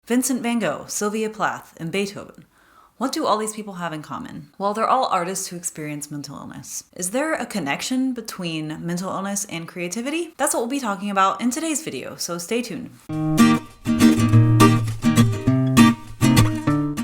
Vincent van Gogh, Sylvia Plath, and Beethoven. What do all these people have in common? Well, they're all artists who experience mental illness. Is there a connection between mental illness and creativity? That's what we'll be talking about in today's video, so stay tuned.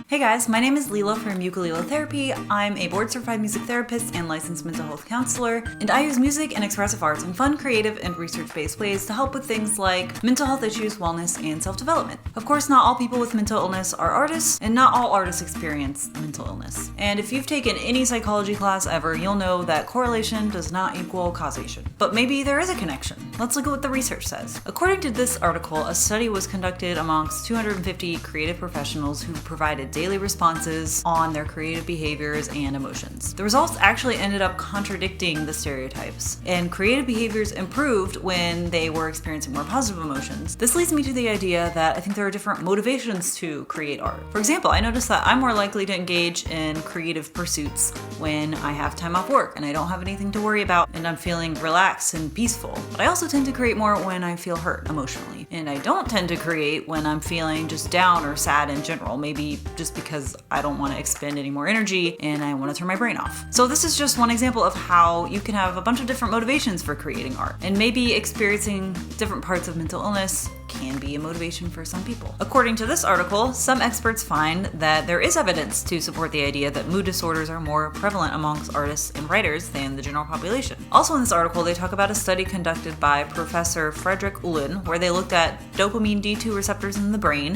Hey guys, my name is Leela from Uku-Lela Therapy. I'm a board-certified music therapist and licensed mental health counselor, and I use music and expressive arts in fun, creative, and research-based ways to help with things like mental health issues, wellness, and self-development. Of course, not all people with mental illness are artists, and not all artists experience mental illness. And if you've taken any psychology class ever, you'll know that correlation does not equal causation. But maybe there is a connection. Let's look at what the research says. According to this article, a study was conducted amongst 250 creative professionals who provided daily responses on their creative behaviors and emotions. The results actually ended up contradicting the stereotypes, and creative behaviors improved when they were experiencing more positive emotions. This leads me to the idea that I think there are different motivations to create art. For example, I noticed that I'm more likely to engage in creative pursuits when I have time off work and I don't have anything to worry about and I'm feeling relaxed and peaceful. But I also tend to create more when I feel hurt emotionally. And I don't tend to create when I'm feeling just down or sad in general, maybe just because I don't want to expend any more energy and I want to turn my brain off. So this is just one example of how you can have a bunch of different motivations for creating art. And maybe experiencing different parts of mental illness can be a motivation for some people. According to this article, some experts find that there is evidence to support the idea that mood disorders are more prevalent amongst artists and writers than the general population. Also in this article, they talk about a study conducted by Professor Frederick Ullin, where they looked at dopamine D2 receptors in the brain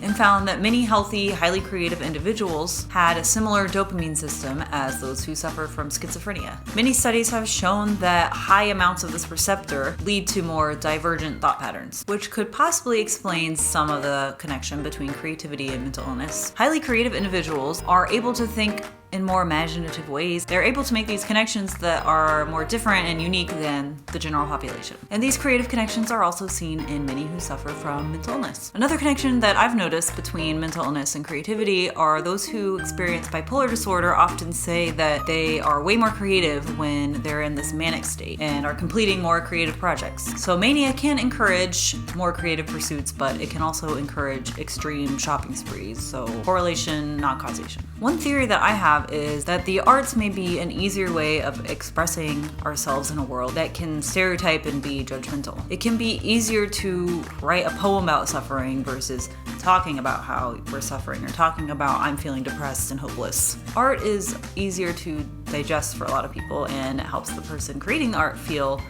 and found that many healthy, highly creative individuals had a similar dopamine system as those who suffer from schizophrenia. Many studies have shown that high amounts of this receptor lead to more divergent thought patterns, which could possibly explain some of the connection between creativity and mental illness. Highly creative individuals are able to think in more imaginative ways. They're able to make these connections that are more different and unique than the general population. And these creative connections are also seen in many who suffer from mental illness. Another connection that I've noticed between mental illness and creativity are those who experience bipolar disorder often say that they are way more creative when they're in this manic state and are completing more creative projects. So mania can encourage more creative pursuits, but it can also encourage extreme shopping sprees. So correlation, not causation. One theory that I have is that the arts may be an easier way of expressing ourselves in a world that can stereotype and be judgmental. It can be easier to write a poem about suffering versus talking about how we're suffering or talking about I'm feeling depressed and hopeless. Art is easier to digest for a lot of people, and it helps the person creating the art feel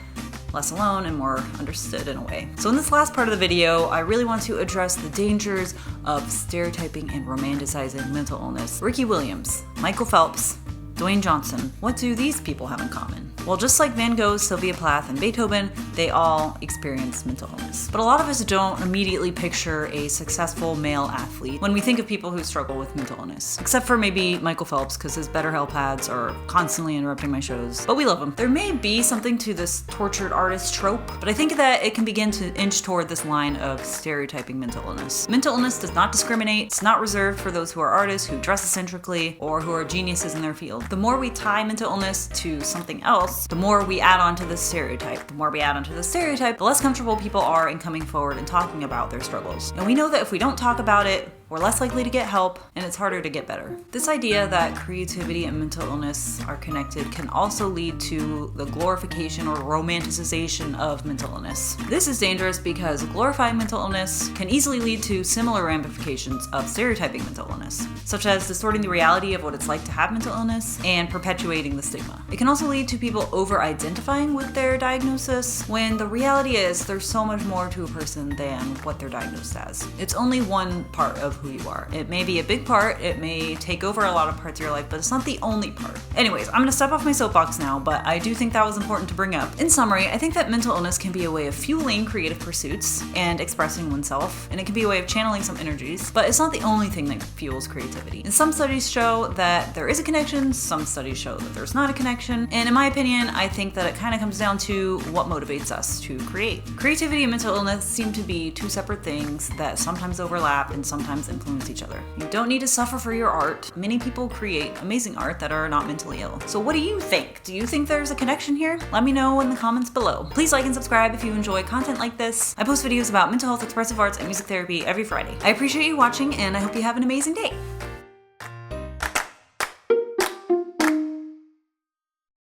less alone and more understood in a way. So in this last part of the video, I really want to address the dangers of stereotyping and romanticizing mental illness. Ricky Williams, Michael Phelps, Dwayne Johnson. What do these people have in common? Well, just like Van Gogh, Sylvia Plath, and Beethoven, they all experienced mental illness. But a lot of us don't immediately picture a successful male athlete when we think of people who struggle with mental illness. Except for maybe Michael Phelps, because his BetterHelp ads are constantly interrupting my shows. But we love him. There may be something to this tortured artist trope, but I think that it can begin to inch toward this line of stereotyping mental illness. Mental illness does not discriminate. It's not reserved for those who are artists, who dress eccentrically, or who are geniuses in their field. The more we tie mental illness to something else, the more we add on to the stereotype. The more we add on to the stereotype, the less comfortable people are in coming forward and talking about their struggles. And we know that if we don't talk about it, we're less likely to get help, and it's harder to get better. This idea that creativity and mental illness are connected can also lead to the glorification or romanticization of mental illness. This is dangerous because glorifying mental illness can easily lead to similar ramifications of stereotyping mental illness, such as distorting the reality of what it's like to have mental illness and perpetuating the stigma. It can also lead to people over-identifying with their diagnosis when the reality is there's so much more to a person than what they're diagnosed as. It's only one part of who you are. It may be a big part, it may take over a lot of parts of your life, but it's not the only part. Anyways, I'm gonna step off my soapbox now, but I do think that was important to bring up. In summary, I think that mental illness can be a way of fueling creative pursuits and expressing oneself, and it can be a way of channeling some energies, but it's not the only thing that fuels creativity. And some studies show that there is a connection, some studies show that there's not a connection, and in my opinion, I think that it kind of comes down to what motivates us to create. Creativity and mental illness seem to be two separate things that sometimes overlap and sometimes things influence each other. You don't need to suffer for your art. Many people create amazing art that are not mentally ill. So what do you think? Do you think there's a connection here? Let me know in the comments below. Please like and subscribe if you enjoy content like this. I post videos about mental health, expressive arts, and music therapy every Friday. I appreciate you watching, and I hope you have an amazing day.